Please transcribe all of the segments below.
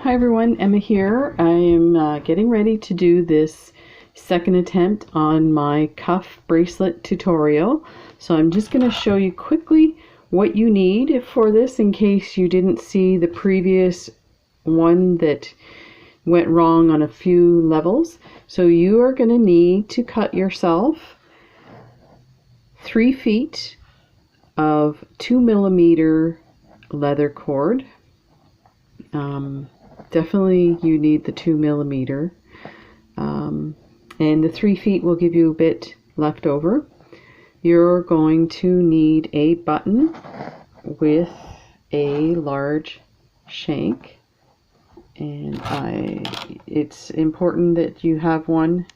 Hi everyone, Emma here. I am getting ready to do this second attempt on my cuff bracelet tutorial. So I'm just going to show you quickly what you need for this in case you didn't see the previous one that went wrong on a few levels. So you are going to need to cut yourself 3 feet of 2mm leather cord. Definitely you need the 2mm, and the 3 feet will give you a bit left over. You're going to need a button with a large shank, and it's important that you have one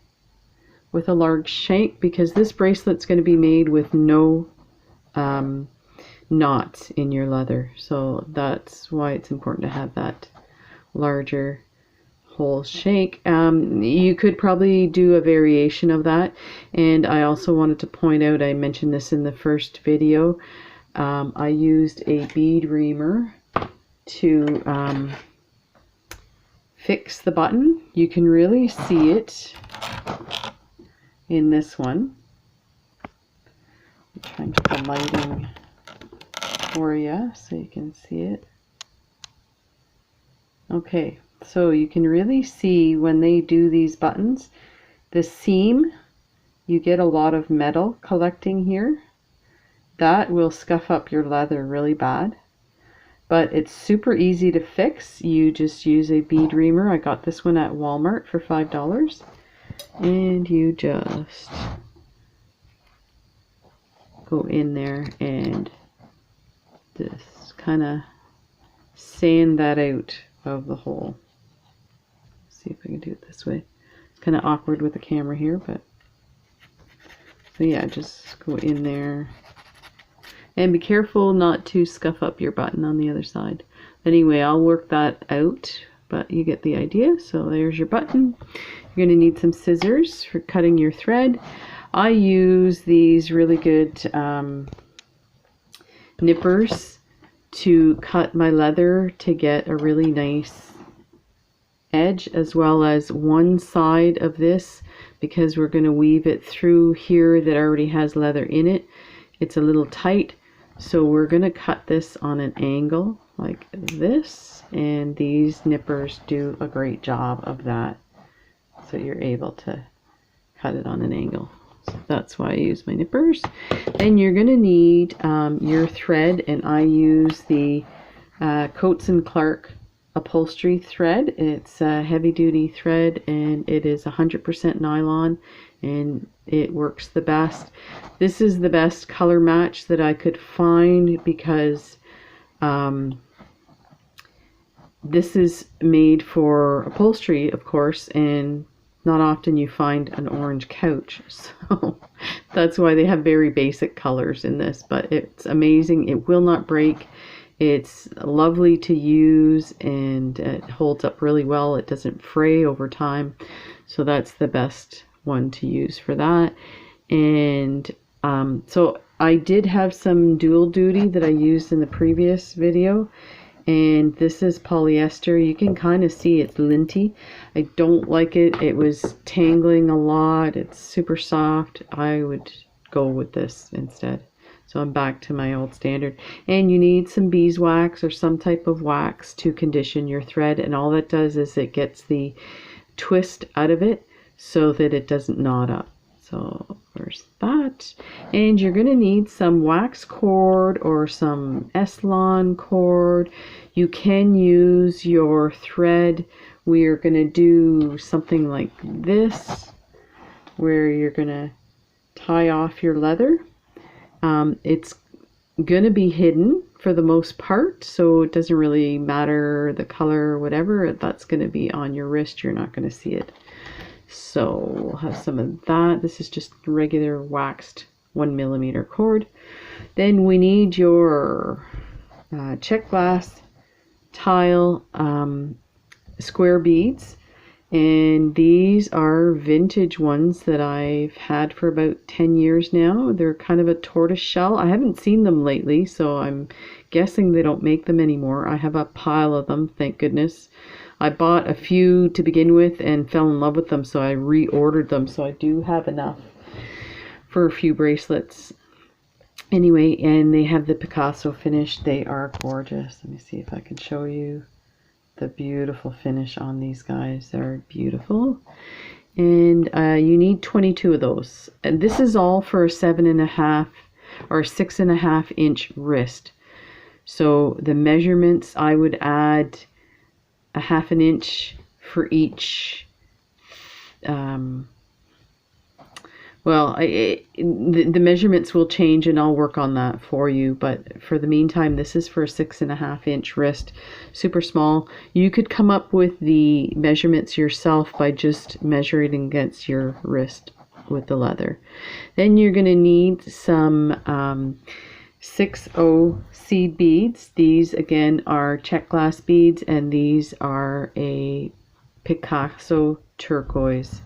with a large shank because this bracelet's going to be made with no knots in your leather, so that's why it's important to have that larger whole shank. You could probably do a variation of that, and I also wanted to point out, I mentioned this in the first video, I used a bead reamer to fix the button. You can really see it in this one. I'm trying to put the lighting for you so you can see it. Okay, so you can really see when they do these buttons, the seam, you get a lot of metal collecting here. That will scuff up your leather really bad, but it's super easy to fix. You just use a bead reamer. I got this one at Walmart for $5, and you just go in there and just kind of sand that out of the hole. Let's see if I can do it this way. It's kind of awkward with the camera here, but so yeah, just go in there and be careful not to scuff up your button on the other side. Anyway, I'll work that out, but you get the idea. So there's your button. You're going to need some scissors for cutting your thread. I use these really good nippers to cut my leather to get a really nice edge, as well as one side of this, because we're going to weave it through here that already has leather in it. It's a little tight, so we're going to cut this on an angle like this, and these nippers do a great job of that, so you're able to cut it on an angle. So that's why I use my nippers. Then you're going to need your thread, and I use the Coats & Clark upholstery thread. It's a heavy duty thread, and it is 100% nylon, and it works the best. This is the best color match that I could find because this is made for upholstery, of course, and not often you find an orange couch, so that's why they have very basic colors in this, but it's amazing. It will not break. It's lovely to use, and it holds up really well. It doesn't fray over time, so that's the best one to use for that. And so I did have some dual duty that I used in the previous video, and this is polyester. You can kind of see it's linty. I don't like it. It was tangling a lot. It's super soft. I would go with this instead. So I'm back to my old standard. And you need some beeswax or some type of wax to condition your thread, and all that does is it gets the twist out of it so that it doesn't knot up. So there's that. And you're going to need some wax cord or some S-Lon cord. You can use your thread. We are going to do something like this, where you're going to tie off your leather. It's going to be hidden for the most part, so it doesn't really matter the color or whatever. That's going to be on your wrist. You're not going to see it. So we'll have some of that. This is just regular waxed 1mm cord. Then we need your check glass tile square beads, and these are vintage ones that I've had for about 10 years now. They're kind of a tortoise shell. I haven't seen them lately, so I'm guessing they don't make them anymore. I have a pile of them, thank goodness. I bought a few to begin with and fell in love with them, so I reordered them. So I do have enough for a few bracelets. Anyway, and they have the Picasso finish. They are gorgeous. Let me see if I can show you the beautiful finish on these guys. They're beautiful. And you need 22 of those. And this is all for a 7.5 or 6.5 inch wrist. So the measurements, I would add a 1/2 inch for each. The measurements will change and I'll work on that for you. But for the meantime, this is for a 6.5 inch wrist, super small. You could come up with the measurements yourself by just measuring against your wrist with the leather. Then you're going to need some 6/0 seed beads. These again are check glass beads, and these are a Picasso turquoise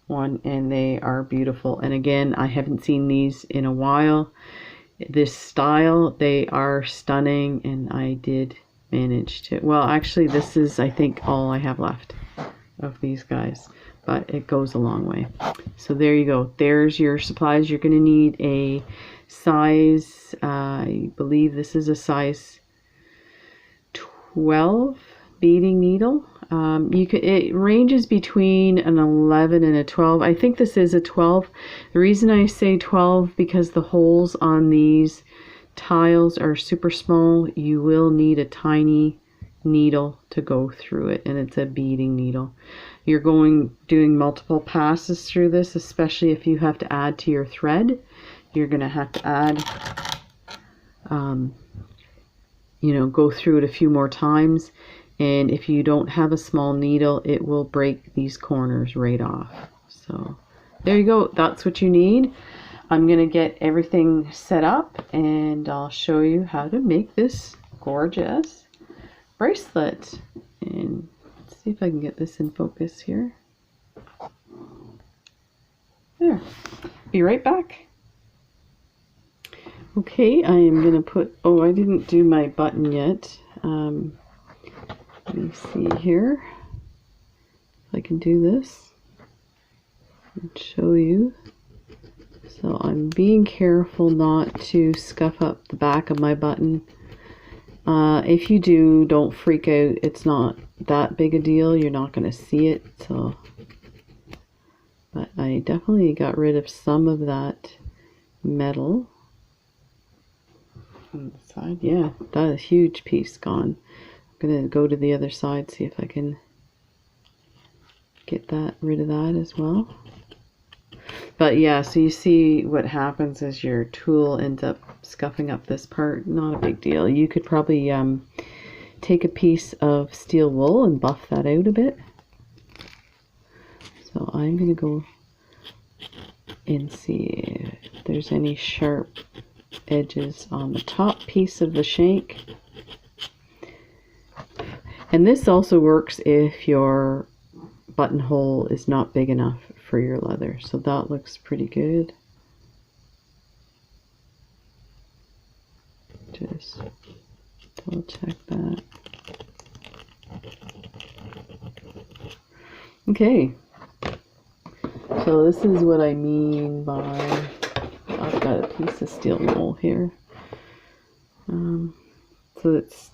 one, and they are beautiful. And again, I haven't seen these in a while. This style, they are stunning, and I did manage to, well, actually this is, I think, all I have left of these guys, but it goes a long way. So there you go. There's your supplies. You're going to need a size, I believe this is a size 12 beading needle. It ranges between an 11 and a 12. I think this is a 12. The reason I say 12 because the holes on these tiles are super small. You will need a tiny needle to go through it, and it's a beading needle. You're doing multiple passes through this, especially if you have to add to your thread. You're going to have to add, go through it a few more times. And if you don't have a small needle, it will break these corners right off. So there you go. That's what you need. I'm going to get everything set up and I'll show you how to make this gorgeous bracelet. And let's see if I can get this in focus here. There. Be right back. Okay, I am going to put, I didn't do my button yet. Let me see here if I can do this and show you. So I'm being careful not to scuff up the back of my button. If you do, don't freak out. It's not that big a deal. You're not going to see it. So, but I definitely got rid of some of that metal on the side. Yeah, that is a huge piece gone. I'm going to go to the other side, see if I can get rid of that as well. But yeah, so you see what happens is your tool ends up scuffing up this part. Not a big deal. You could probably take a piece of steel wool and buff that out a bit. So I'm going to go and see if there's any sharp edges on the top piece of the shank. And this also works if your buttonhole is not big enough for your leather. So that looks pretty good. Just double check that. Okay. So this is what I mean by, I've got a piece of steel wool here. So it's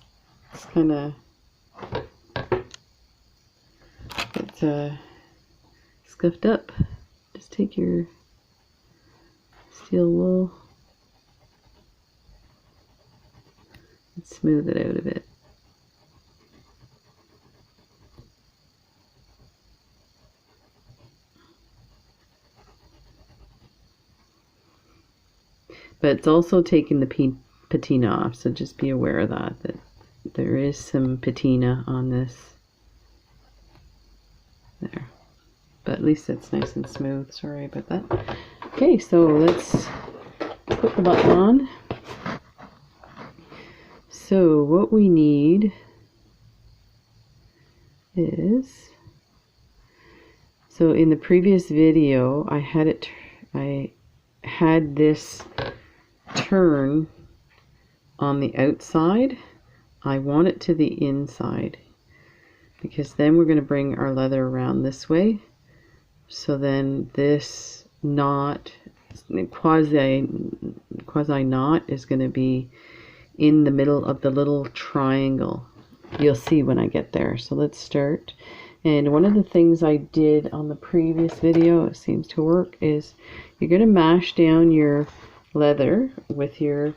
kind of, it's scuffed up. Just take your steel wool and smooth it out a bit. But it's also taking the patina off, so just be aware of that there is some patina on this. There. But at least it's nice and smooth. Sorry about that. Okay, so let's put the button on. So what we need is, so in the previous video I had this turn on the outside. I want it to the inside because then we're going to bring our leather around this way. So then this knot, quasi knot, is going to be in the middle of the little triangle. You'll see when I get there. So let's start. And one of the things I did on the previous video, it seems to work, is you're going to mash down your leather with your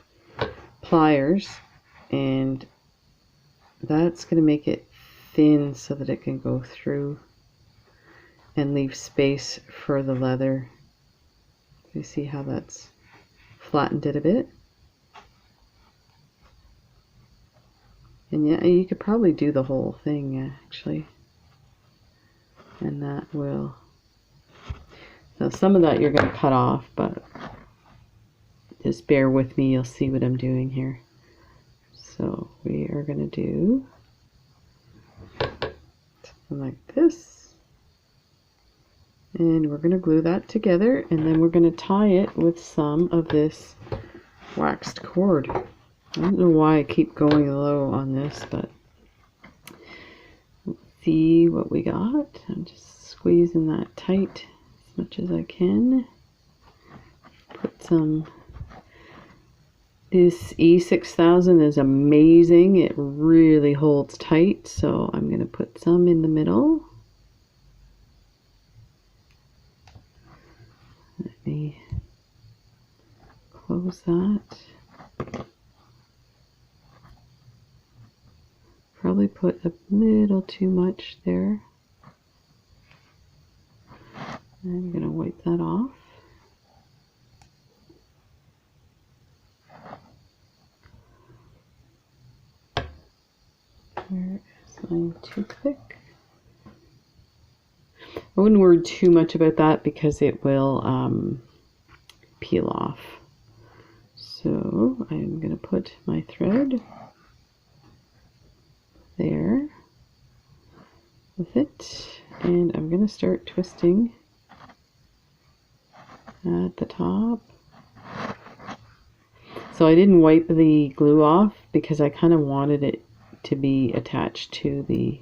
pliers, and that's going to make it thin so that it can go through and leave space for the leather. You see how that's flattened it a bit? And yeah, you could probably do the whole thing actually. And that will, now some of that you're going to cut off, but just bear with me, you'll see what I'm doing here. So we are going to do something like this. And we're going to glue that together, and then we're going to tie it with some of this waxed cord. I don't know why I keep going low on this, but let's see what we got. I'm just squeezing that tight as much as I can. Put some, this E6000 is amazing. It really holds tight, so I'm going to put some in the middle. Let me close that. Probably put a little too much there. I'm going to wipe that off. Where is my toothpick? I wouldn't worry too much about that because it will peel off. So I'm going to put my thread there with it, and I'm going to start twisting at the top. So I didn't wipe the glue off because I kind of wanted it to be attached to the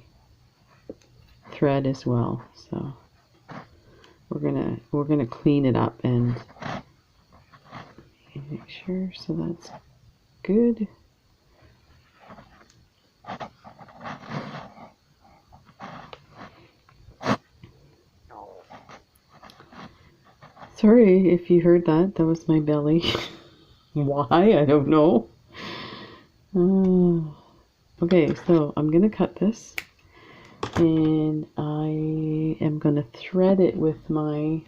thread as well. So we're gonna clean it up and make sure, so that's good. Sorry if you heard that. That was my belly. Why? I don't know. Okay, so I'm gonna cut this, and I am gonna thread it with my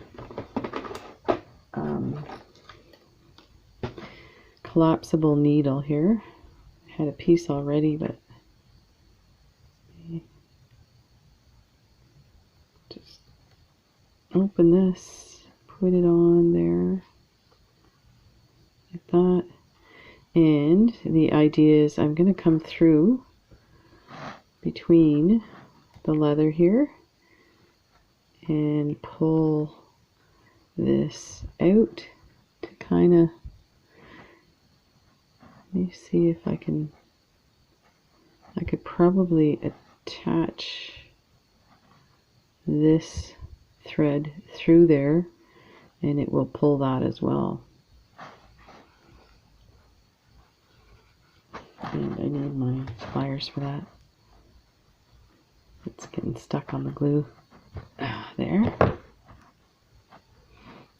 collapsible needle here. I had a piece already, but just open this, put it on there like that. And the idea is I'm going to come through between the leather here and pull this out to kind of, let me see if I can, I could probably attach this thread through there and it will pull that as well. And I need my pliers for that. It's getting stuck on the glue. There.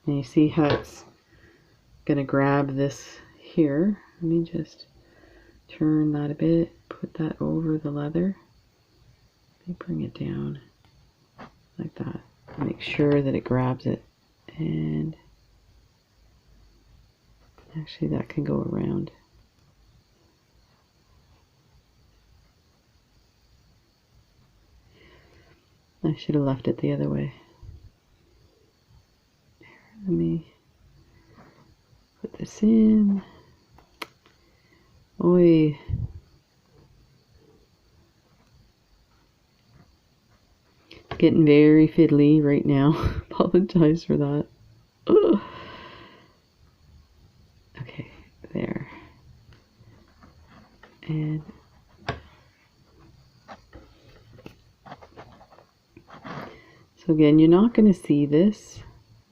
And you see how it's going to grab this here. Let me just turn that a bit, put that over the leather. Let me bring it down like that. Make sure that it grabs it. And actually that can go around. I should have left it the other way. Here, let me put this in. Oi. Getting very fiddly right now. Apologize for that. Ugh. Okay, there. So again, you're not going to see this.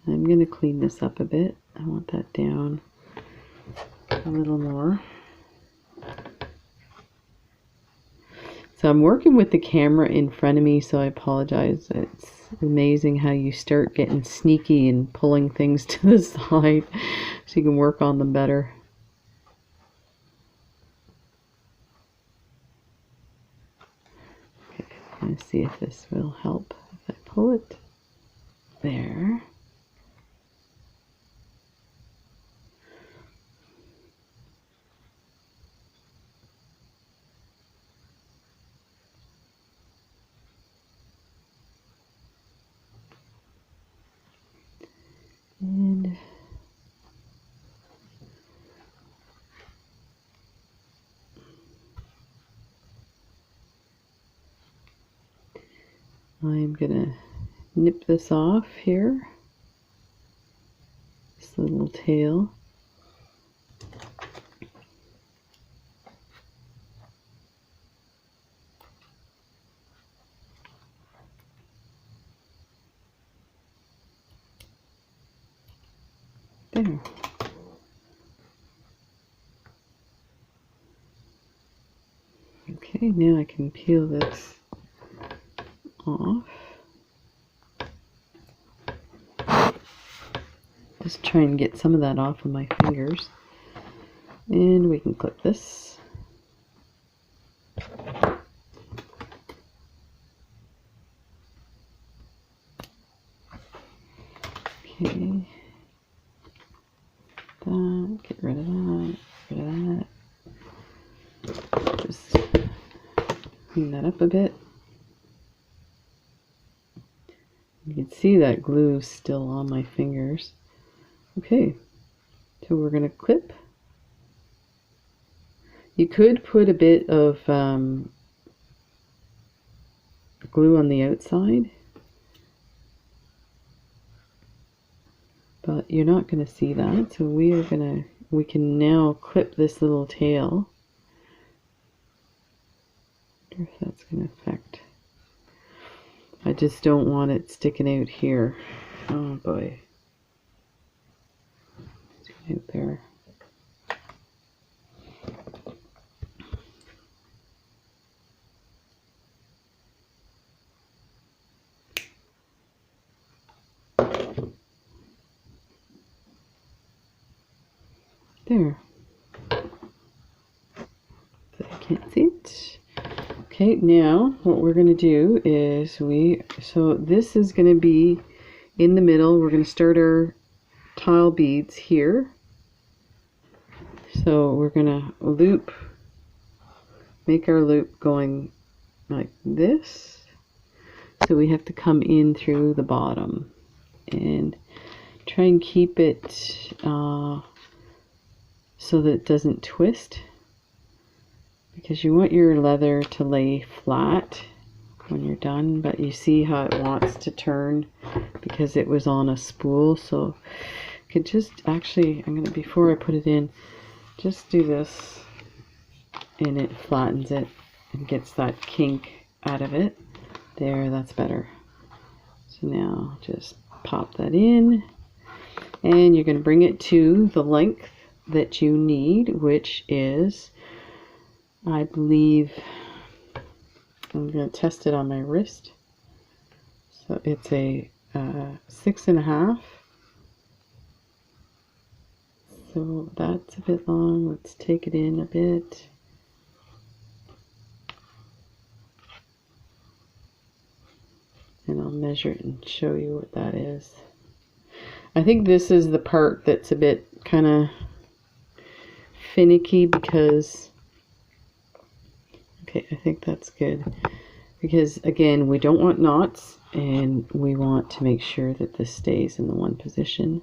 I'm going to clean this up a bit. I want that down a little more. So I'm working with the camera in front of me, so I apologize. It's amazing how you start getting sneaky and pulling things to the side so you can work on them better. Okay, I'm going to see if this will help if I pull it there. And I'm gonna nip this off here, this little tail. There. Okay, now I can peel this off. Just try and get some of that off of my fingers. And we can clip this. Okay. That, get rid of that, get rid of that. Just clean that up a bit. You can see that glue is still on my fingers. Okay, so we're going to clip. You could put a bit of glue on the outside, but you're not going to see that. So we can now clip this little tail. I wonder if that's going to affect. I just don't want it sticking out here. Oh boy. Sticking out there. There. But I can't see it. Okay, now what we're going to do is so this is going to be in the middle. We're going to start our tile beads here. So we're going to loop, make our loop going like this. So we have to come in through the bottom and try and keep it so that it doesn't twist, because you want your leather to lay flat when you're done, but you see how it wants to turn because it was on a spool. So you could just actually, I'm going to, before I put it in, just do this and it flattens it and gets that kink out of it. There, that's better. So now just pop that in, and you're going to bring it to the length that you need, which is, I believe, I'm going to test it on my wrist. So it's a 6.5. So that's a bit long. Let's take it in a bit. And I'll measure it and show you what that is. I think this is the part that's a bit kind of finicky because, okay, I think that's good. Because again, we don't want knots and we want to make sure that this stays in the one position.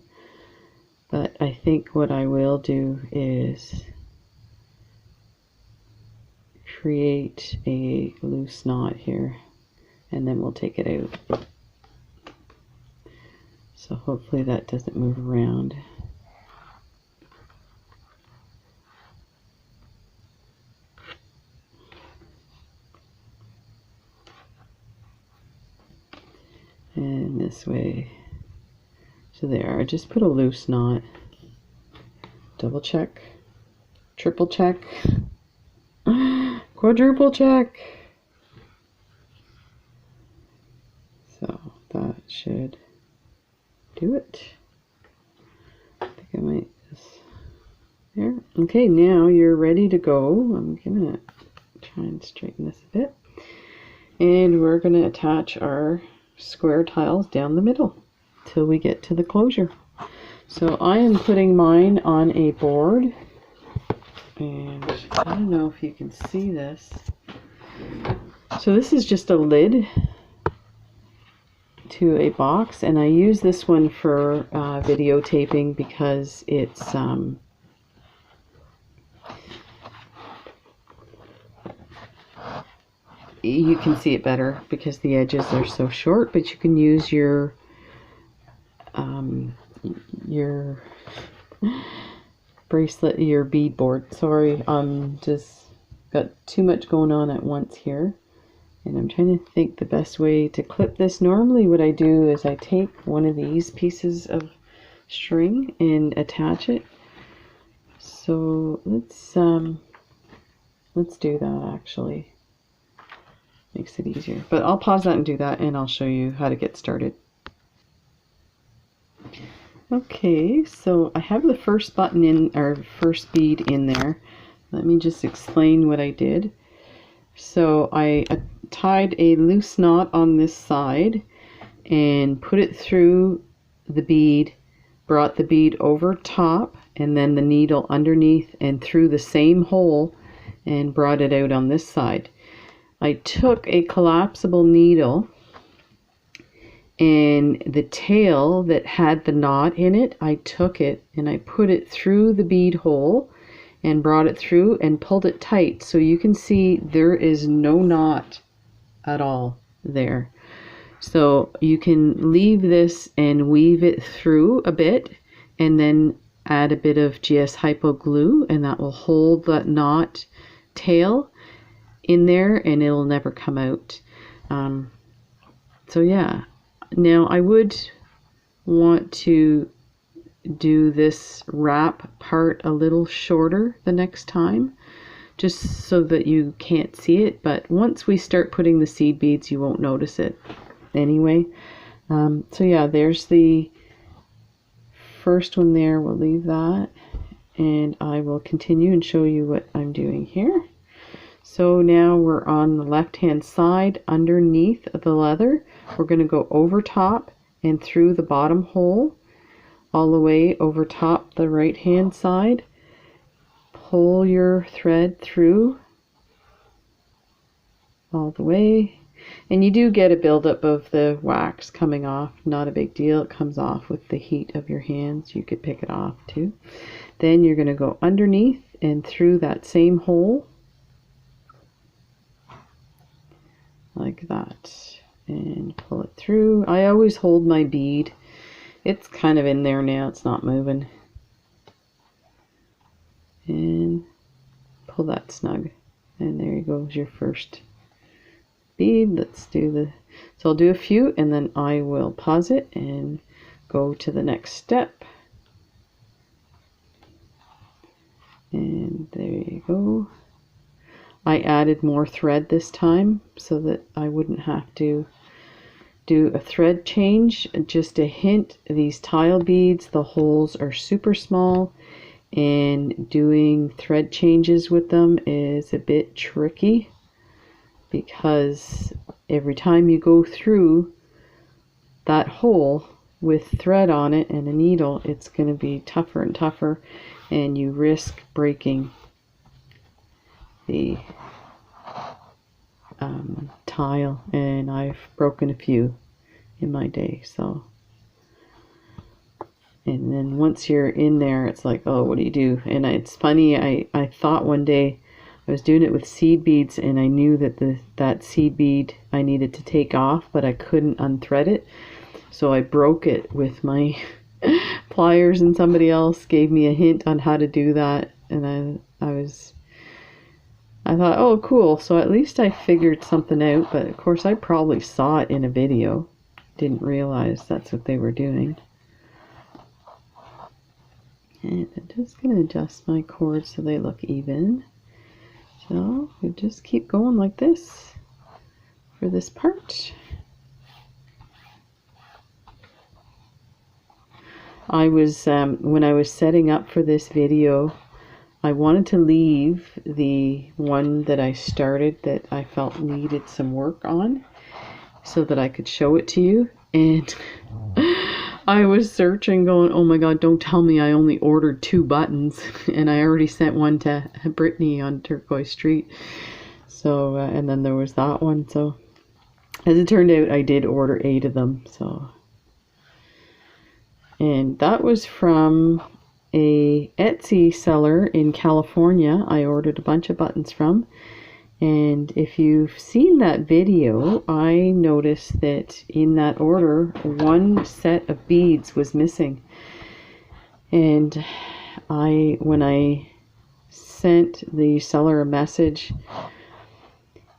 But I think what I will do is create a loose knot here, and then we'll take it out. So hopefully that doesn't move around. and this way. So there, I just put a loose knot. Double check, triple check, quadruple check. So that should do it. I think I might just there. Okay, now you're ready to go. I'm gonna try and straighten this a bit. And we're gonna attach our square tiles down the middle till we get to the closure. So I am putting mine on a board, and I don't know if you can see this. So this is just a lid to a box, and I use this one for videotaping because it's you can see it better because the edges are so short, but you can use your bracelet, your bead board. Sorry, just got too much going on at once here, and I'm trying to think the best way to clip this. Normally what I do is I take one of these pieces of string and attach it. So let's do that actually. Makes it easier. But I'll pause that and do that, and I'll show you how to get started. Okay, so I have the first button in, or first bead in there. Let me just explain what I did. So I tied a loose knot on this side and put it through the bead, brought the bead over top, and then the needle underneath and through the same hole and brought it out on this side. I took a collapsible needle, and the tail that had the knot in it, I took it and I put it through the bead hole and brought it through and pulled it tight. So you can see there is no knot at all there. So you can leave this and weave it through a bit and then add a bit of GS Hypo glue, and that will hold that knot tail in there and it'll never come out. So yeah, now I would want to do this wrap part a little shorter the next time, just so that you can't see it, but once we start putting the seed beads you won't notice it anyway. So yeah, there's the first one there. We'll leave that, and I will continue and show you what I'm doing here. So now we're on the left hand side underneath the leather. We're going to go over top and through the bottom hole all the way over top the right hand side. Pull your thread through all the way, and you do get a buildup of the wax coming off. Not a big deal, it comes off with the heat of your hands. You could pick it off too. Then you're going to go underneath and through that same hole like that and pull it through. I always hold my bead. It's kind of in there now, it's not moving. And pull that snug, and there you go, your first bead. Let's do the, so I'll do a few and then I will pause it and go to the next step. And there you go. I added more thread this time so that I wouldn't have to do a thread change. Just a hint, these tile beads, the holes are super small, and doing thread changes with them is a bit tricky because every time you go through that hole with thread on it and a needle, it's going to be tougher and tougher, and you risk breaking the tile, and I've broken a few in my day. So, and then once you're in there, it's like, oh, what do you do? And it's funny, I thought one day I was doing it with seed beads, and I knew that that seed bead I needed to take off, but I couldn't unthread it, so I broke it with my pliers, and somebody else gave me a hint on how to do that, and I thought, oh, cool, so at least I figured something out. But of course I probably saw it in a video didn't realize that's what they were doing. And I'm just going to adjust my cords so they look even. So we just keep going like this for this part. I was, when I was setting up for this video, I wanted to leave the one that I started that I felt needed some work on so that I could show it to you. And I was searching going, oh my God, don't tell me I only ordered 2 buttons. And I already sent one to Brittany on Turquoise Street. So, and then there was that one. So as it turned out, I did order 8 of them. So, and that was from a Etsy seller in California. I ordered a bunch of buttons from. And if you've seen that video, I noticed that in that order, 1 set of beads was missing. And when I sent the seller a message,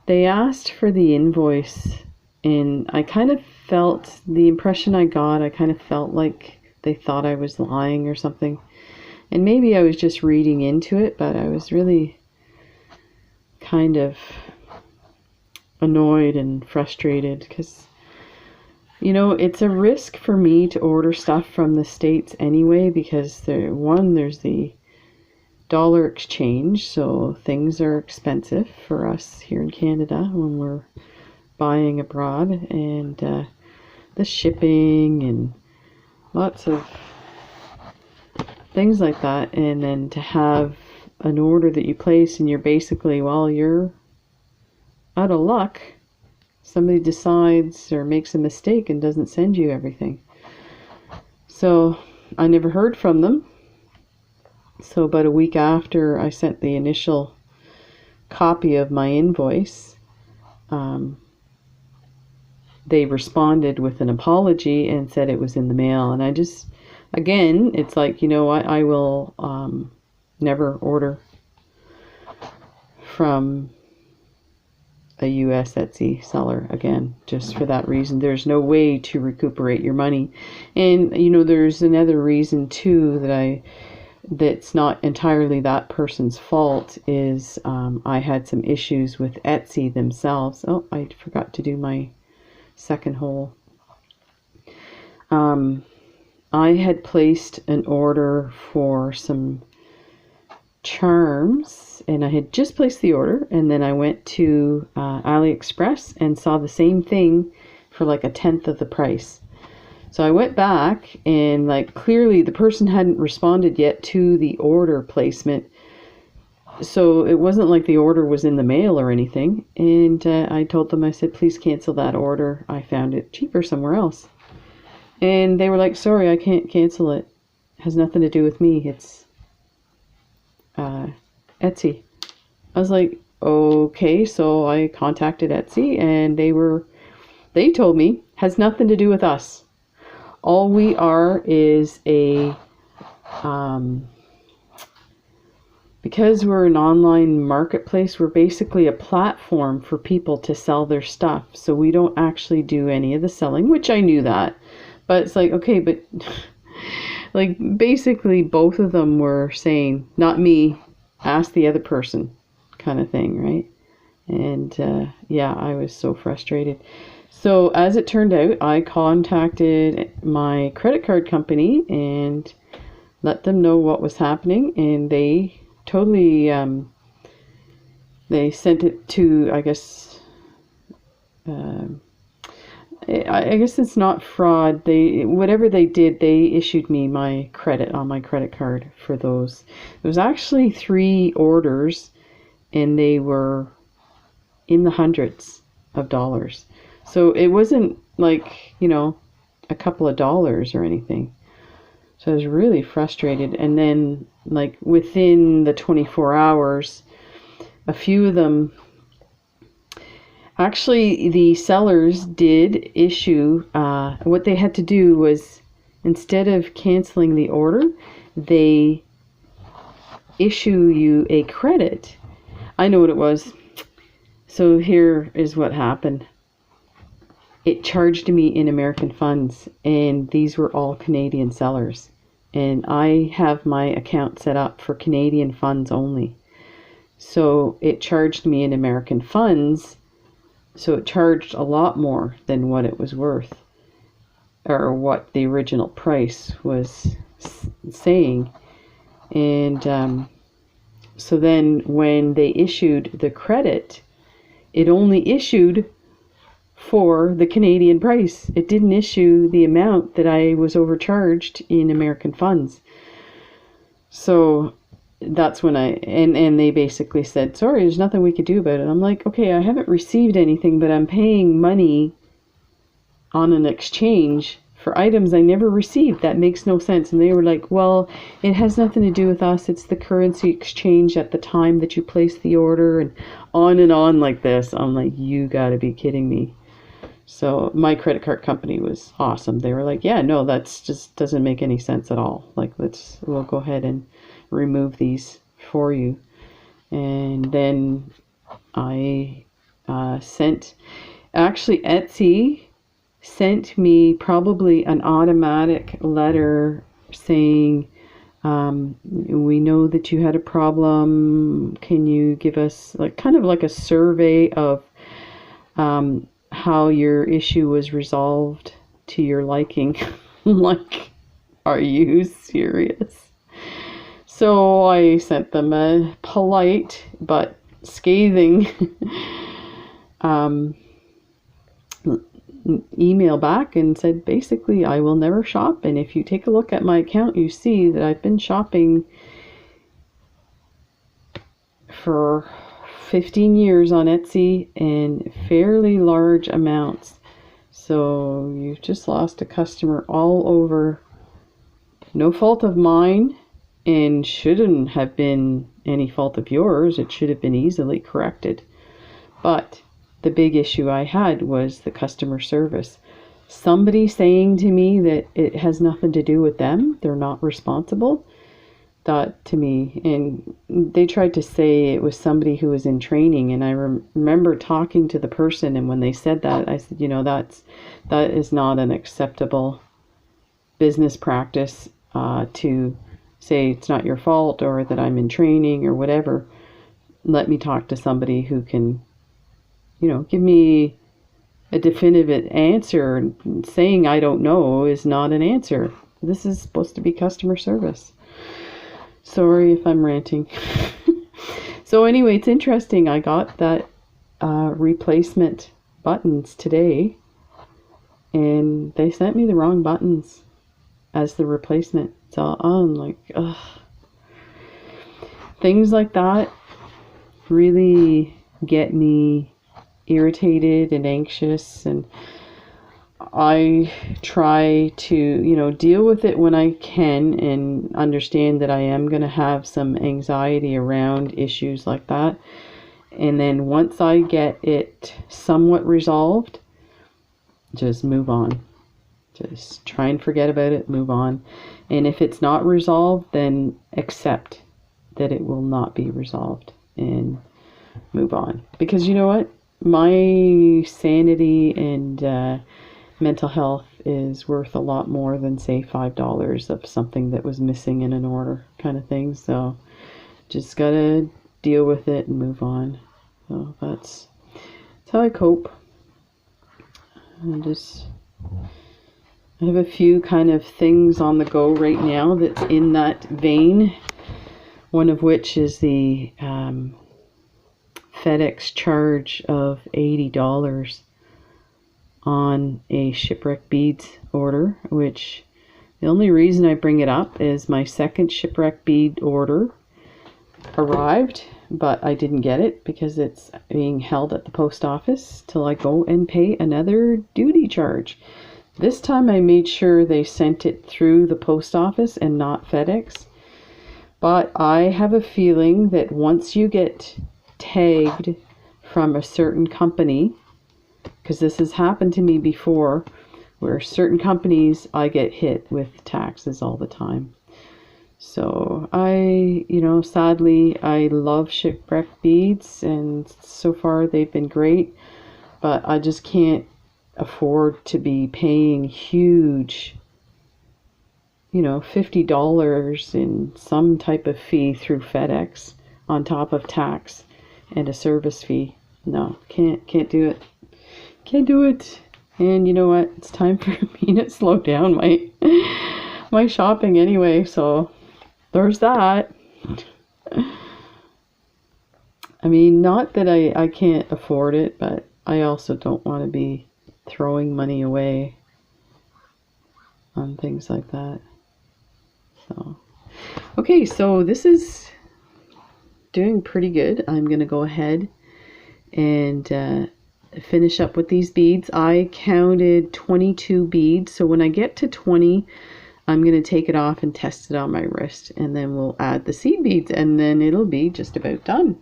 they asked for the invoice, and I kind of felt, the impression I got, I kind of felt like they thought I was lying or something. And maybe I was just reading into it, but I was really kind of annoyed and frustrated because, you know, it's a risk for me to order stuff from the States anyway, because there's the dollar exchange, so things are expensive for us here in Canada when we're buying abroad, and the shipping and lots of things like that. And then to have an order that you place and you're basically, well, you're out of luck. Somebody decides or makes a mistake and doesn't send you everything. So I never heard from them. So about a week after I sent the initial copy of my invoice, they responded with an apology and said it was in the mail. And I just, again, it's like, you know what, I will never order from a US Etsy seller again, just for that reason. There's no way to recuperate your money. And you know, there's another reason too that's not entirely that person's fault, is I had some issues with Etsy themselves. Oh, I forgot to do my second hole. I had placed an order for some charms, and I had just placed the order, and then I went to AliExpress and saw the same thing for like 1/10 of the price. So I went back, and like clearly the person hadn't responded yet to the order placement, so it wasn't like the order was in the mail or anything. And I told them, I said, please cancel that order, I found it cheaper somewhere else. And they were like, sorry, I can't cancel it, has nothing to do with me, it's Etsy. I was like, okay. So I contacted Etsy, and they told me, has nothing to do with us. All we are is a because we're an online marketplace, we're basically a platform for people to sell their stuff. So we don't actually do any of the selling, which I knew that. But it's like, okay, but like basically both of them were saying, not me, ask the other person, kind of thing, right? And yeah, I was so frustrated. So as it turned out, I contacted my credit card company and let them know what was happening, and they totally they sent it to, I guess it's not fraud. Whatever they did, they issued me my credit on my credit card for those. There was actually 3 orders, and they were in the hundreds of dollars. So it wasn't like, you know, a couple of dollars or anything. So I was really frustrated. And then like within the 24 hours, a few of them, actually the sellers did issue, what they had to do was, instead of canceling the order, they issue you a credit. I know what it was. So here is what happened. it charged me in American funds, and these were all Canadian sellers. And I have my account set up for Canadian funds only. So it charged me in American funds. So it charged a lot more than what it was worth, or what the original price was saying. And so then when they issued the credit, it only issued for the Canadian price. It didn't issue the amount that I was overcharged in American funds. So that's when and they basically said, sorry, there's nothing we could do about it. I'm like, okay, I haven't received anything, but I'm paying money on an exchange for items I never received. That makes no sense. And they were like, well, it has nothing to do with us. It's the currency exchange at the time that you placed the order, and on like this. I'm like, you gotta be kidding me. So my credit card company was awesome. They were like, yeah, no, that's just doesn't make any sense at all. Like, we'll go ahead and remove these for you. And then I actually Etsy sent me probably an automatic letter saying, we know that you had a problem. Can you give us kind of like a survey of how your issue was resolved to your liking? Like, are you serious? So I sent them a polite but scathing email back and said, basically, I will never shop. And if you take a look at my account, you see that I've been shopping for 15 years on Etsy in fairly large amounts. So you've just lost a customer all over. No fault of mine, and shouldn't have been any fault of yours. It should have been easily corrected. But the big issue I had was the customer service. Somebody saying to me that it has nothing to do with them, they're not responsible. That to me, and they tried to say it was somebody who was in training, and I remember talking to the person, and when they said that, I said, that is not an acceptable business practice to say it's not your fault or that I'm in training or whatever. Let me talk to somebody who can, give me a definitive answer. Saying I don't know is not an answer. This is supposed to be customer service. Sorry if I'm ranting. So anyway, it's interesting. I got that replacement buttons today, and they sent me the wrong buttons as the replacement. So I'm like, ugh. Things like that really get me irritated and anxious, and I try to, deal with it when I can and understand that I am going to have some anxiety around issues like that. And then once I get it somewhat resolved, just move on. Just try and forget about it, move on. And if it's not resolved, then accept that it will not be resolved and move on. Because you know what? My sanity and mental health is worth a lot more than, say, $5 of something that was missing in an order kind of thing. So just gotta deal with it and move on. So that's how I cope. I have a few kind of things on the go right now that's in that vein. One of which is the FedEx charge of $80 on a shipwreck beads order, which the only reason I bring it up is my second shipwreck bead order arrived, but I didn't get it because it's being held at the post office till I go and pay another duty charge. This time I made sure they sent it through the post office and not FedEx. But I have a feeling that once you get tagged from a certain company, because this has happened to me before, where certain companies I get hit with taxes all the time. So sadly, I love shipwreck beads, and so far they've been great, but I just can't afford to be paying huge, you know, $50 in some type of fee through FedEx on top of tax and a service fee. No, can't do it. Can't do it. And you know what? It's time for me to slow down my shopping anyway. So there's that. I mean, not that I can't afford it, but I also don't want to be throwing money away on things like that. So, okay, so this is doing pretty good. I'm going to go ahead and finish up with these beads. I counted 22 beads, so when I get to 20, I'm going to take it off and test it on my wrist, and then we'll add the seed beads, and then it'll be just about done.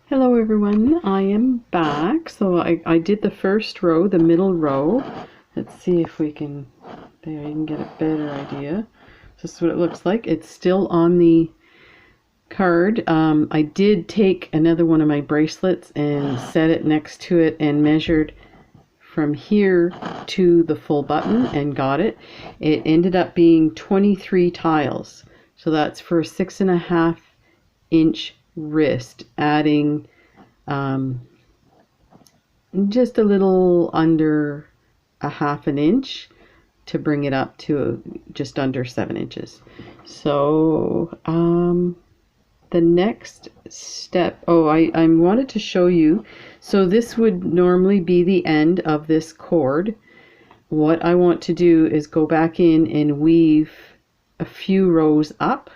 Hello everyone, I am back. So I did the first row, the middle row. Let's see if we can, there you can get a better idea. This is what it looks like. It's still on the card. I did take another one of my bracelets and set it next to it and measured from here to the full button and got it. It ended up being 23 tiles. So that's for a 6.5 inch wrist, adding just a little under a half an inch to bring it up to just under 7 inches. So the next step, I wanted to show you, so this would normally be the end of this cord. What I want to do is go back in and weave a few rows up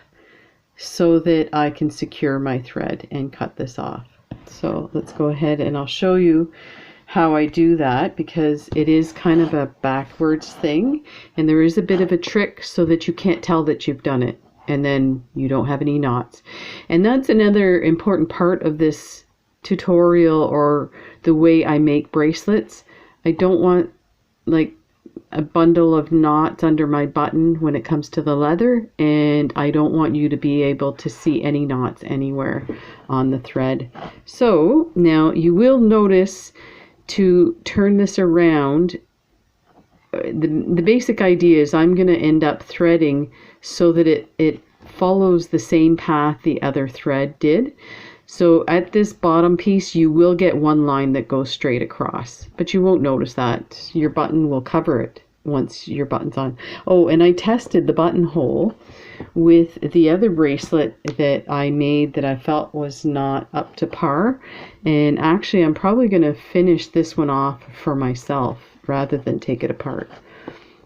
so that I can secure my thread and cut this off. So let's go ahead and I'll show you how I do that, because it is kind of a backwards thing and there is a bit of a trick so that you can't tell that you've done it and then you don't have any knots. And that's another important part of this tutorial, or the way I make bracelets. I don't want like a bundle of knots under my button when it comes to the leather, and I don't want you to be able to see any knots anywhere on the thread. So now you will notice, to turn this around, the basic idea is I'm going to end up threading so that it follows the same path the other thread did. So at this bottom piece you will get one line that goes straight across, but you won't notice that. Your button will cover it once your button's on. Oh, and I tested the buttonhole with the other bracelet that I made that I felt was not up to par, and actually I'm probably going to finish this one off for myself rather than take it apart.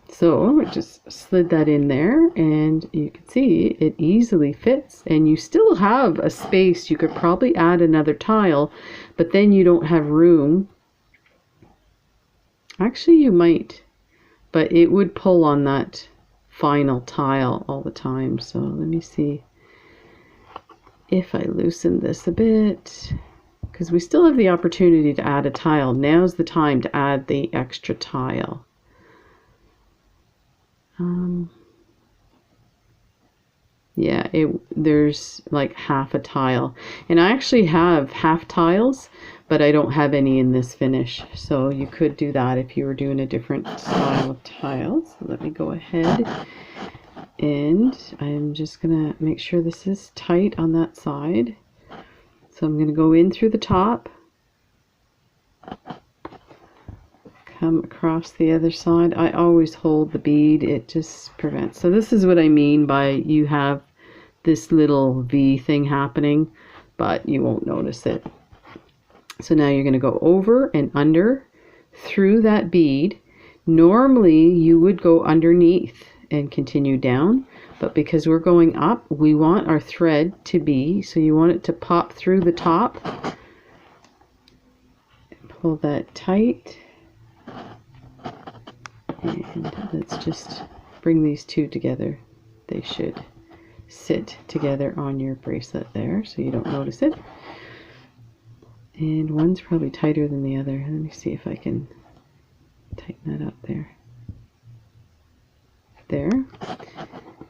So I just slid that in there, and you can see it easily fits, and you still have a space. You could probably add another tile, but then you don't have room. Actually you might, but it would pull on that final tile all the time. So let me see if I loosen this a bit, because we still have the opportunity to add a tile. Now's the time to add the extra tile. Yeah, there's like half a tile, and I actually have half tiles, but I don't have any in this finish. So you could do that if you were doing a different style of tiles. So let me go ahead, and I'm just gonna make sure this is tight on that side. So I'm gonna go in through the top, come across the other side. I always hold the bead, it just prevents. So this is what I mean by you have this little V thing happening, but you won't notice it. So now you're going to go over and under through that bead. Normally you would go underneath and continue down, but because we're going up, we want our thread to be, so you want it to pop through the top. Pull that tight. And let's just bring these two together. They should sit together on your bracelet there so you don't notice it. And one's probably tighter than the other. Let me see if I can tighten that up there. There.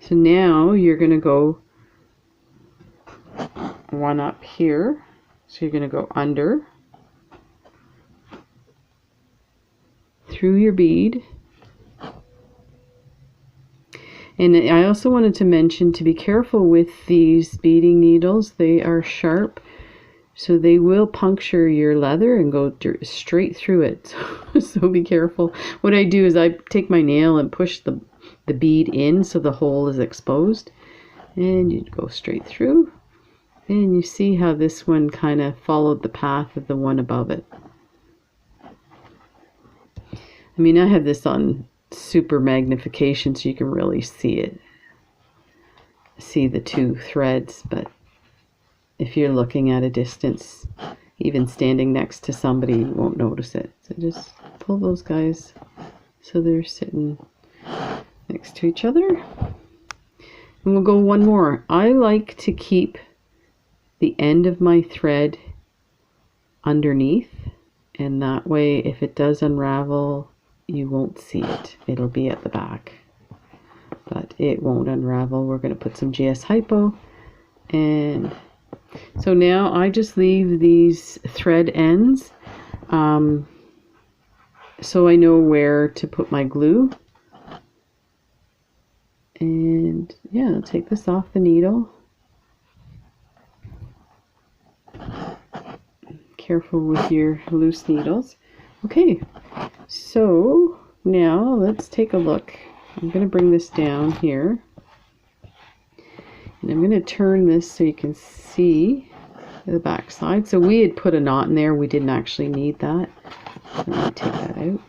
So now you're going to go one up here. So you're going to go under through your bead. And I also wanted to mention to be careful with these beading needles. They are sharp, so they will puncture your leather and go straight through it. So be careful. What I do is I take my nail and push the bead in so the hole is exposed. And you go straight through. And you see how this one kind of followed the path of the one above it. I mean, I have this on super magnification so you can really see it. See the two threads, but if you're looking at a distance, even standing next to somebody, you won't notice it. So just pull those guys so they're sitting next to each other. And we'll go one more. I like to keep the end of my thread underneath, and that way if it does unravel, you won't see it. It'll be at the back, but it won't unravel. We're going to put some GS Hypo, and so now I just leave these thread ends so I know where to put my glue. And yeah, I'll take this off the needle. Careful with your loose needles. Okay, so now let's take a look. I'm going to bring this down here. And I'm going to turn this so you can see the back side. So we had put a knot in there. We didn't actually need that. Let me take that out.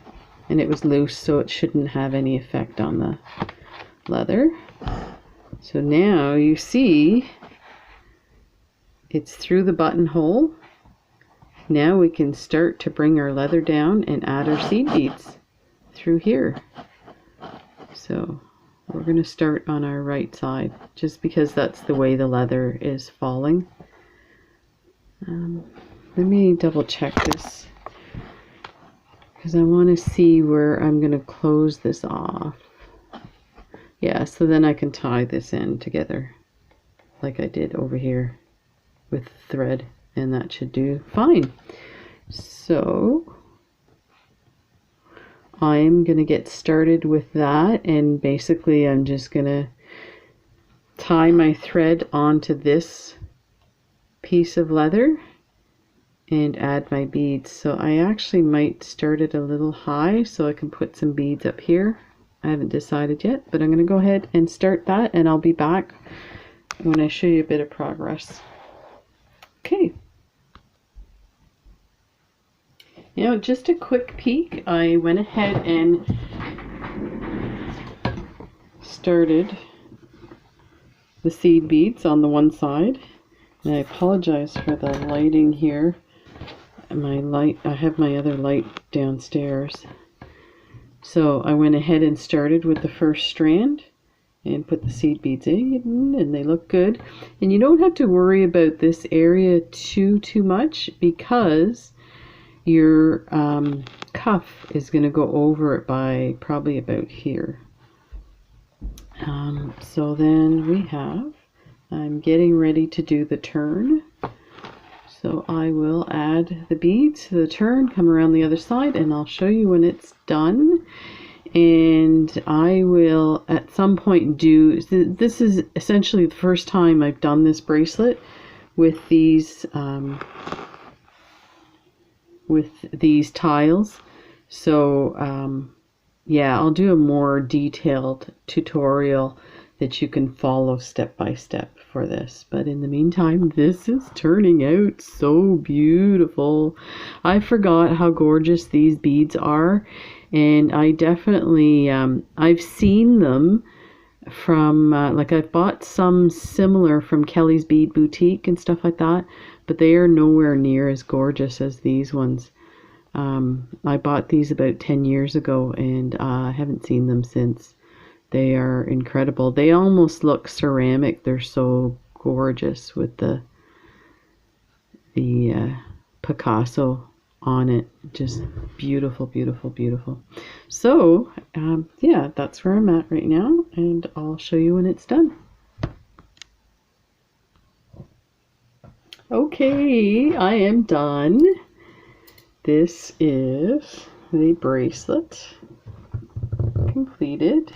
And it was loose, so it shouldn't have any effect on the leather. So now you see it's through the buttonhole. Now we can start to bring our leather down and add our seed beads through here. So we're going to start on our right side just because that's the way the leather is falling. Let me double check this because I want to see where I'm going to close this off. Yeah, so then I can tie this end together like I did over here with the thread, and that should do fine. So I'm going to get started with that, and basically I'm just going to tie my thread onto this piece of leather and add my beads. So I actually might start it a little high so I can put some beads up here. I haven't decided yet, but I'm going to go ahead and start that, and I'll be back when I show you a bit of progress. Okay. Now, just a quick peek. I went ahead and started the seed beads on the one side. And I apologize for the lighting here. I have my other light downstairs. So I went ahead and started with the first strand and put the seed beads in, and they look good. And you don't have to worry about this area too much because your cuff is going to go over it by probably about here. So then I'm getting ready to do the turn. So I will add the beads to the turn, come around the other side, and I'll show you when it's done. And I will at some point this is essentially the first time I've done this bracelet with these tiles. So yeah, I'll do a more detailed tutorial that you can follow step by step for this. But in the meantime, this is turning out so beautiful. I forgot how gorgeous these beads are, and I definitely I've seen them from like I've bought some similar from Kelly's Bead Boutique and stuff like that, but they are nowhere near as gorgeous as these ones. I bought these about 10 years ago, and I haven't seen them since. They are incredible. They almost look ceramic. They're so gorgeous with the Picasso on it. Just beautiful, beautiful, beautiful. So yeah, that's where I'm at right now, and I'll show you when it's done. Okay, I am done. This is the bracelet completed,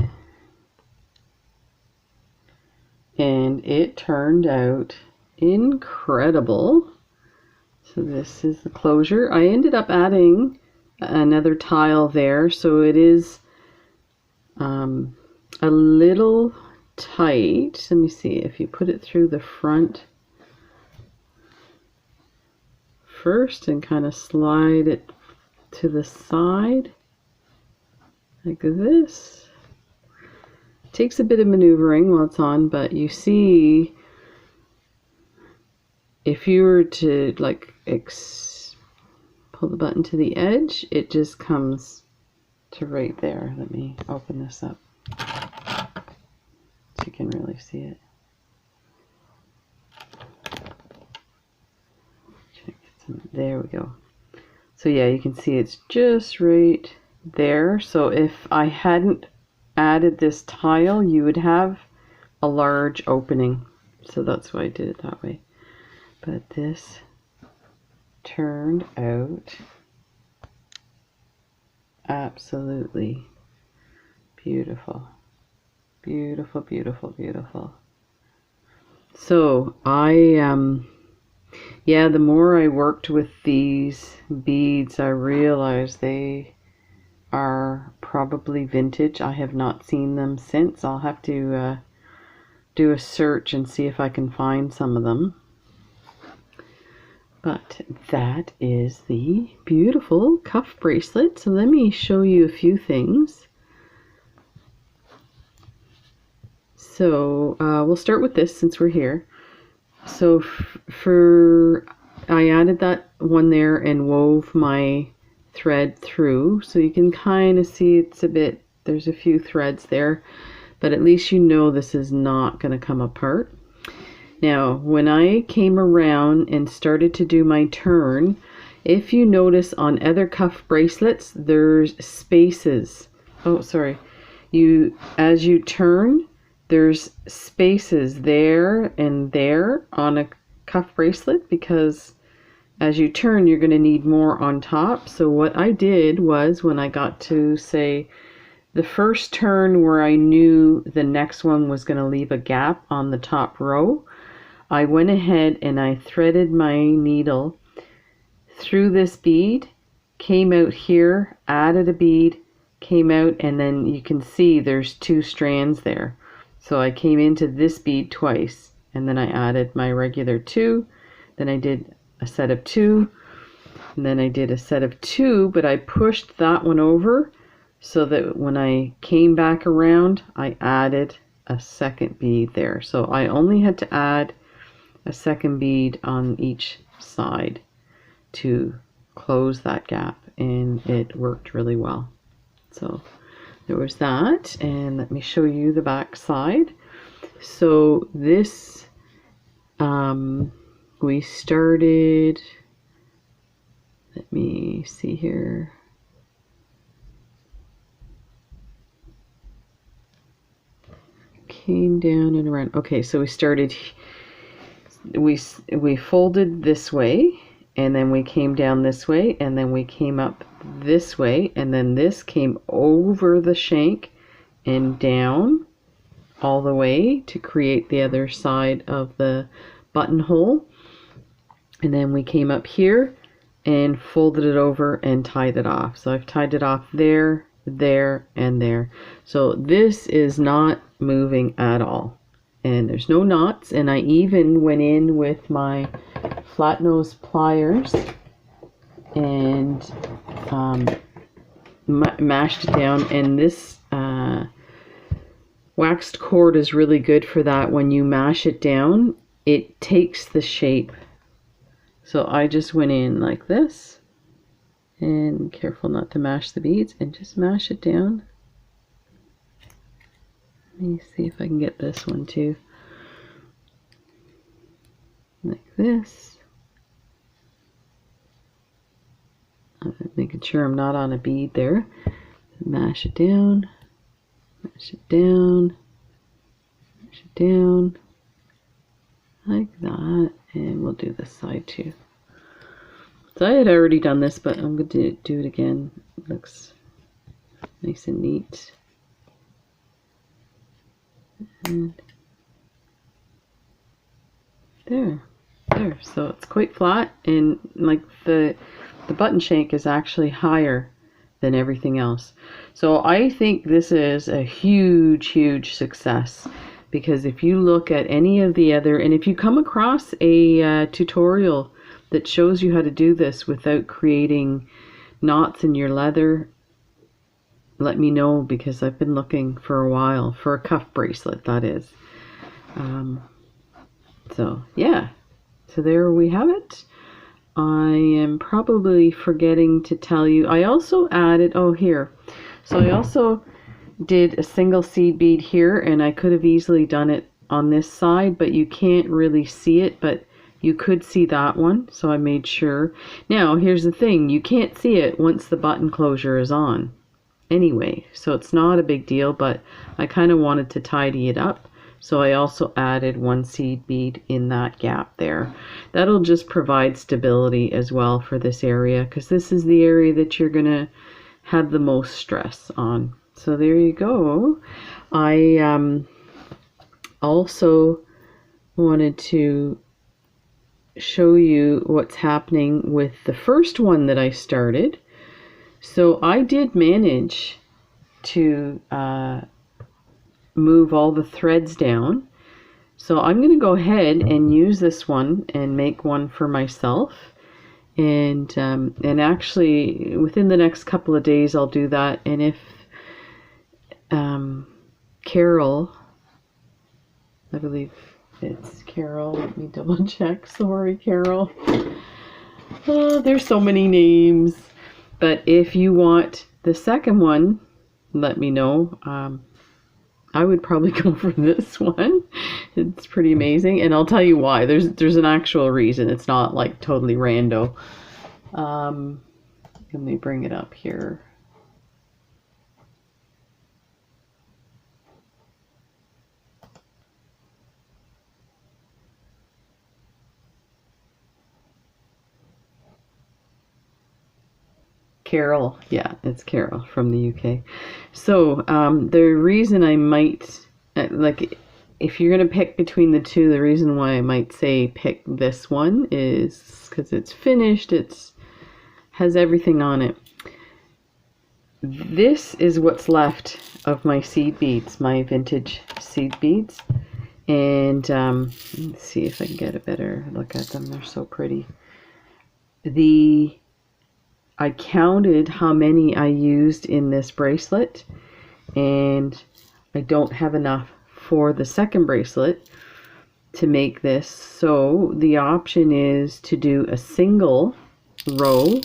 and it turned out incredible. So this is the closure. I ended up adding another tile there, so it is a little tight. Let me see, if you put it through the front first and kind of slide it to the side like this. It takes a bit of maneuvering while it's on, but you see, if you were to like pull the button to the edge, it just comes to right there. Let me open this up so you can really see it. There we go. So yeah, you can see it's just right there. So if I hadn't added this tile, you would have a large opening. So that's why I did it that way. But this turned out absolutely beautiful. Beautiful, beautiful, beautiful. So yeah, the more I worked with these beads, I realized they are probably vintage. I have not seen them since. I'll have to do a search and see if I can find some of them. But that is the beautiful cuff bracelet. So let me show you a few things. So we'll start with this since we're here. So I added that one there and wove my thread through, so you can kind of see it's a bit, there's a few threads there, but at least you know this is not going to come apart. Now when I came around and started to do my turn, if you notice on other cuff bracelets there's spaces, as you turn, there's spaces there and there on a cuff bracelet, because as you turn you're going to need more on top. So what I did was, when I got to say the first turn where I knew the next one was going to leave a gap on the top row, I went ahead and I threaded my needle through this bead, came out here, added a bead, came out, and then you can see there's two strands there. So I came into this bead twice, and then I added my regular 2, then I did a set of 2, and then I did a set of 2, but I pushed that one over so that when I came back around, I added a second bead there. So I only had to add a second bead on each side to close that gap, and it worked really well. So there was that, and let me show you the back side. So this we started, let me see here, came down and around. Okay, so we started, we folded this way, and then we came down this way, and then we came up this way, and then this came over the shank and down all the way to create the other side of the buttonhole. And then we came up here and folded it over and tied it off. So I've tied it off there, there, and there. So this is not moving at all, and there's no knots. And I even went in with my flat nose pliers and mashed it down, and this waxed cord is really good for that. When you mash it down, it takes the shape. So I just went in like this, and careful not to mash the beads, and just mash it down. Let me see if I can get this one too. Like this. Making sure I'm not on a bead there. Mash it down, mash it down, mash it down, like that, and we'll do this side too. So I had already done this, but I'm going to do it again. It looks nice and neat. And there. So it's quite flat, and like the button shank is actually higher than everything else. So I think this is a huge success, because if you look at any of the other, and if you come across a tutorial that shows you how to do this without creating knots in your leather, let me know, because I've been looking for a while for a cuff bracelet, that is. So yeah, so there we have it. I am probably forgetting to tell you, I also added, oh here, so I also did a single seed bead here, and I could have easily done it on this side, but you can't really see it, but you could see that one, so I made sure. Now here's the thing, you can't see it once the button closure is on anyway, so it's not a big deal, but I kind of wanted to tidy it up. So I also added one seed bead in that gap there. That'll just provide stability as well for this area, because this is the area that you're going to have the most stress on. So there you go. I also wanted to show you what's happening with the first one that I started. So I did manage to move all the threads down. So I'm going to go ahead and use this one and make one for myself. And actually within the next couple of days I'll do that. And if Carol, I believe it's Carol, let me double check, sorry Carol. Oh, there's so many names. But if you want the second one, let me know. I would probably go for this one. It's pretty amazing, and I'll tell you why. There's an actual reason. It's not like totally rando. Let me bring it up here. Carol, yeah, it's Carol from the UK. So the reason I might, like, if you're going to pick between the two, the reason why I might say pick this one is because it's finished, has everything on it. This is what's left of my seed beads, my vintage seed beads. And let's see if I can get a better look at them. They're so pretty. I counted how many I used in this bracelet, and I don't have enough for the second bracelet to make this. So the option is to do a single row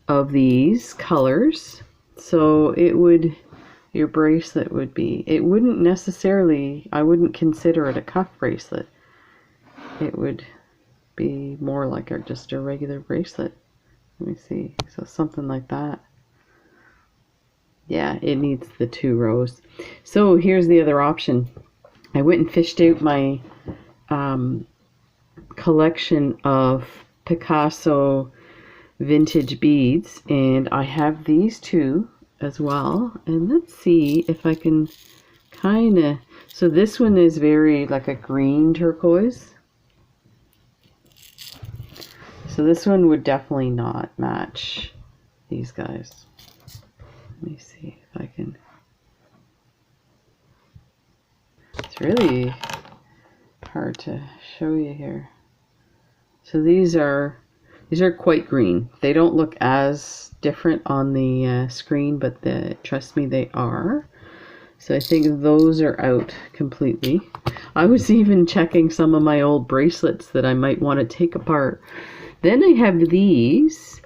of these colors. So it would, your bracelet would be, it wouldn't necessarily, I wouldn't consider it a cuff bracelet. It would be more like just a regular bracelet. Let me see. So something like that. Yeah, it needs the 2 rows. So here's the other option. I went and fished out my collection of Picasso vintage beads, and I have these 2 as well. And let's see if I can kind of, so this one is very like a green turquoise. So this one would definitely not match these guys. Let me see if I can. It's really hard to show you here. So these are quite green. They don't look as different on the screen, but trust me, they are. So I think those are out completely. I was even checking some of my old bracelets that I might want to take apart. Then I have these,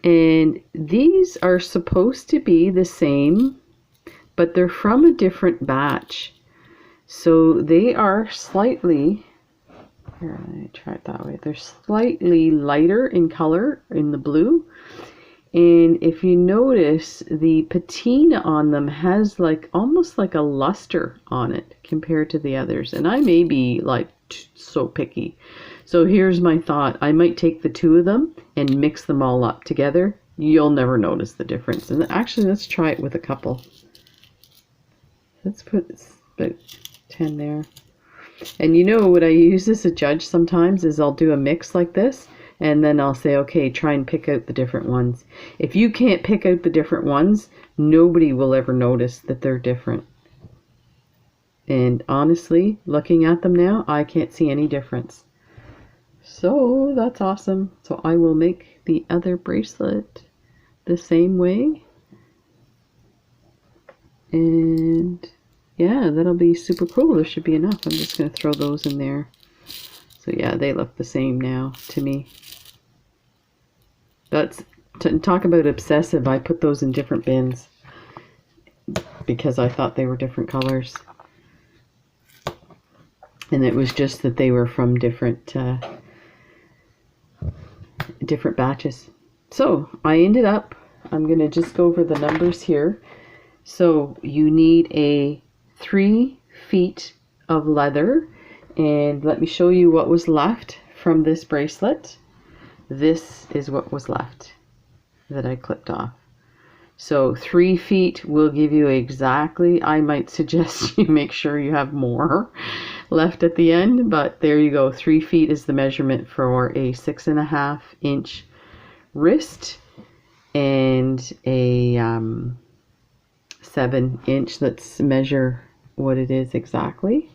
and these are supposed to be the same, but they're from a different batch. So they are slightly, here, let me try it that way. They're slightly lighter in color in the blue. And if you notice, the patina on them has like almost like a luster on it compared to the others. And I may be like so picky. So here's my thought. I might take the two of them and mix them all up together. You'll never notice the difference. And actually, let's try it with a couple. Let's put about 10 there. And you know what I use as a judge sometimes is I'll do a mix like this, and then I'll say, okay, try and pick out the different ones. If you can't pick out the different ones, nobody will ever notice that they're different. And honestly, looking at them now, I can't see any difference. So that's awesome. So I will make the other bracelet the same way. And yeah, that'll be super cool. There should be enough. I'm just going to throw those in there. So yeah, they look the same now to me. That's, talk about obsessive. I put those in different bins because I thought they were different colors. And it was just that they were from different batches. So I ended up, I'm going to just go over the numbers here. So you need a 3 feet of leather, and let me show you what was left from this bracelet. This is what was left that I clipped off. So 3 feet will give you exactly, I might suggest you make sure you have more left at the end, but there you go. 3 feet is the measurement for a 6.5 inch wrist and a 7 inch. Let's measure what it is exactly.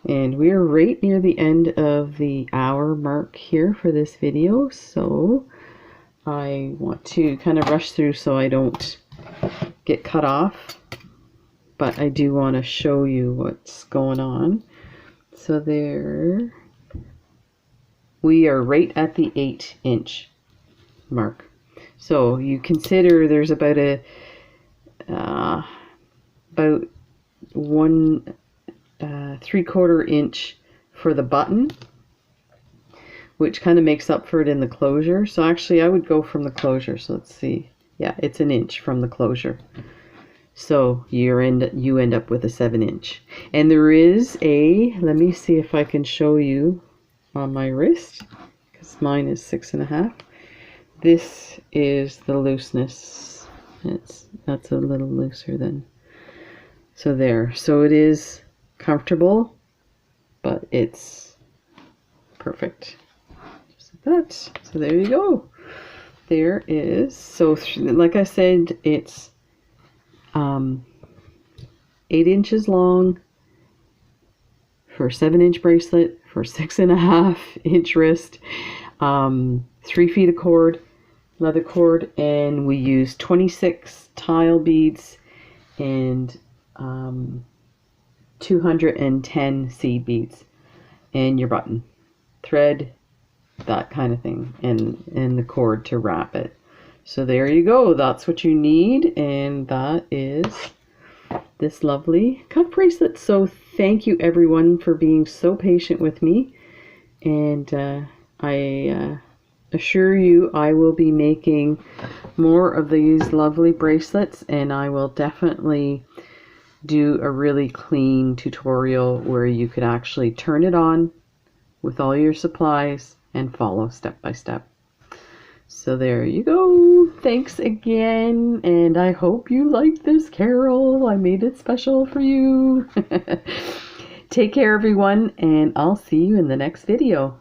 And we're right near the end of the hour mark here for this video, so I want to kind of rush through so I don't get cut off, but I do want to show you what's going on. So there, we are right at the 8 inch mark. So you consider there's about a about 1 3/4 inch for the button, which kind of makes up for it in the closure. So actually I would go from the closure. So let's see. Yeah, it's 1 inch from the closure. So you end up with a 7 inch. And there is a, let me see if I can show you on my wrist, because mine is 6.5. This is the looseness. That's a little looser than. So there. So it is comfortable, but it's perfect. Just like that. So there you go. There is, so like I said, it's 8 inches long for a 7 inch bracelet, for 6.5 inch wrist, 3 feet of cord, leather cord, and we use 26 tile beads and 210 seed beads, and your button, thread, that kind of thing, and the cord to wrap it. So there you go. That's what you need, and that is this lovely cuff bracelet. So thank you everyone for being so patient with me, and I assure you I will be making more of these lovely bracelets, and I will definitely do a really clean tutorial where you could actually turn it on with all your supplies and follow step by step. So there you go. Thanks again, and I hope you liked this, Carol. I made it special for you. Take care everyone, and I'll see you in the next video.